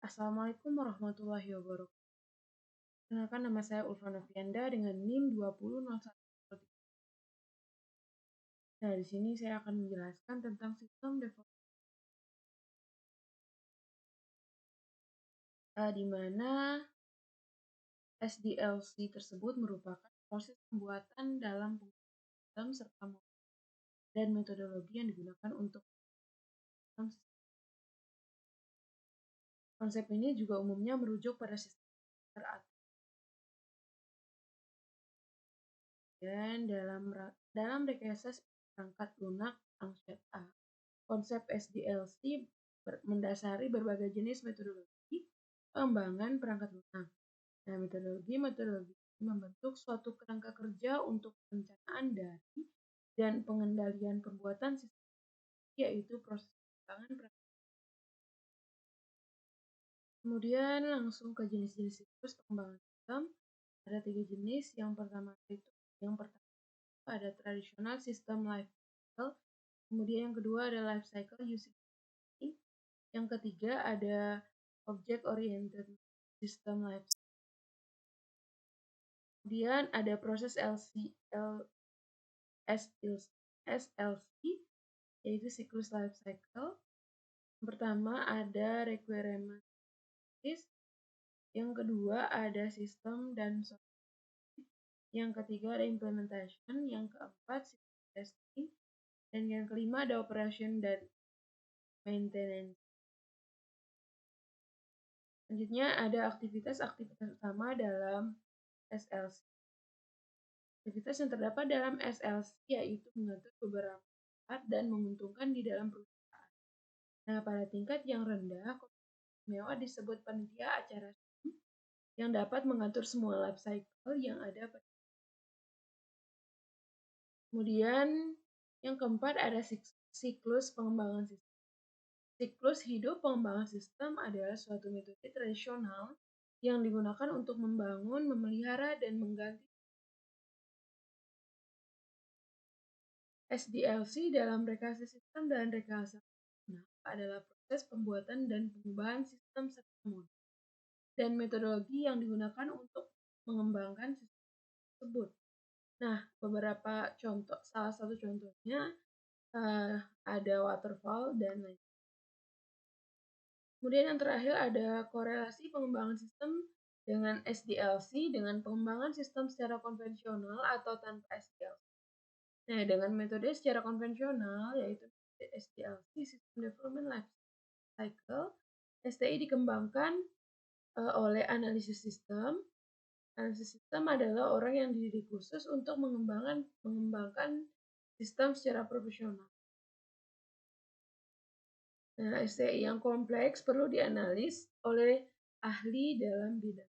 Assalamualaikum warahmatullahi wabarakatuh. Perkenalkan nama saya Ulfa Novianda dengan NIM 200103. Nah, di sini saya akan menjelaskan tentang sistem development, di mana SDLC tersebut merupakan proses pembuatan dalam sistem serta dan metodologi yang digunakan untuk sistem. Konsep ini juga umumnya merujuk pada sistem teratur. Dan dalam rekayasa perangkat lunak Angset A, konsep SDLC mendasari berbagai jenis metodologi pengembangan perangkat lunak. Nah, metodologi membentuk suatu kerangka kerja untuk perencanaan dari dan pengendalian pembuatan sistem, yaitu proses pengembangan perangkat. Kemudian langsung ke jenis-jenis siklus pengembangan sistem. Ada 3 jenis. Yang pertama ada tradisional system life cycle. Kemudian yang kedua ada life cycle using. Yang ketiga ada object oriented system life cycle. Kemudian ada proses SLC, yaitu siklus life cycle. Yang pertama ada requirement analysis, yang kedua ada sistem dan software, yang ketiga ada implementation, yang keempat system testing, dan yang kelima ada operation dan maintenance. Selanjutnya ada aktivitas utama dalam SLC. Aktivitas yang terdapat dalam SLC yaitu mengatur beberapa part dan menguntungkan di dalam perusahaan. Nah, pada tingkat yang rendah, mewah disebut panitia acara yang dapat mengatur semua life cycle yang ada. Kemudian yang keempat ada siklus pengembangan sistem. Siklus hidup pengembangan sistem adalah suatu metode tradisional yang digunakan untuk membangun, memelihara, dan mengganti SDLC dalam rekayasa sistem dan rekayasa adalah proses pembuatan dan pengubahan sistem serta model dan metodologi yang digunakan untuk mengembangkan sistem tersebut. Nah, beberapa contoh, salah satu contohnya ada waterfall dan lain. Kemudian yang terakhir ada korelasi pengembangan sistem dengan SDLC dengan pengembangan sistem secara konvensional atau tanpa SDLC. Nah, dengan metode secara konvensional yaitu SDLC, System Development Life Cycle, STI dikembangkan oleh analisis sistem. Analisis sistem adalah orang yang dididik khusus untuk mengembangkan sistem secara profesional. Nah, STI yang kompleks perlu dianalis oleh ahli dalam bidang.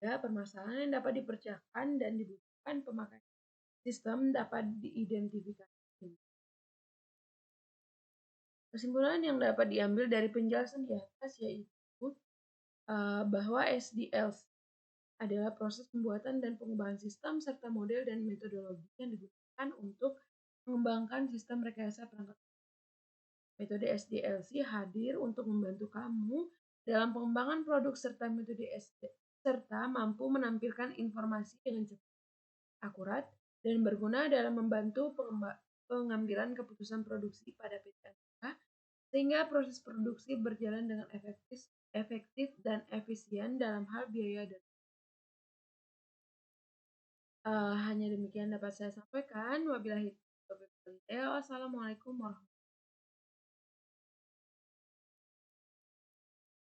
Ya, permasalahan yang dapat dipecahkan dan dibutuhkan pemakaian sistem dapat diidentifikasi. Kesimpulan yang dapat diambil dari penjelasan di atas yaitu bahwa SDLC adalah proses pembuatan dan pengubahan sistem serta model dan metodologi yang digunakan untuk mengembangkan sistem rekayasa perangkat. Metode SDLC hadir untuk membantu kamu dalam pengembangan produk serta metode serta mampu menampilkan informasi dengan cepat, akurat, dan berguna dalam membantu pengambilan keputusan produksi pada PT Aneka, sehingga proses produksi berjalan dengan efektif dan efisien dalam hal biaya dan hanya demikian dapat saya sampaikan. Wabillahi taufiq wal hidayah. Wassalamualaikum warahmatullahi wabarakatuh.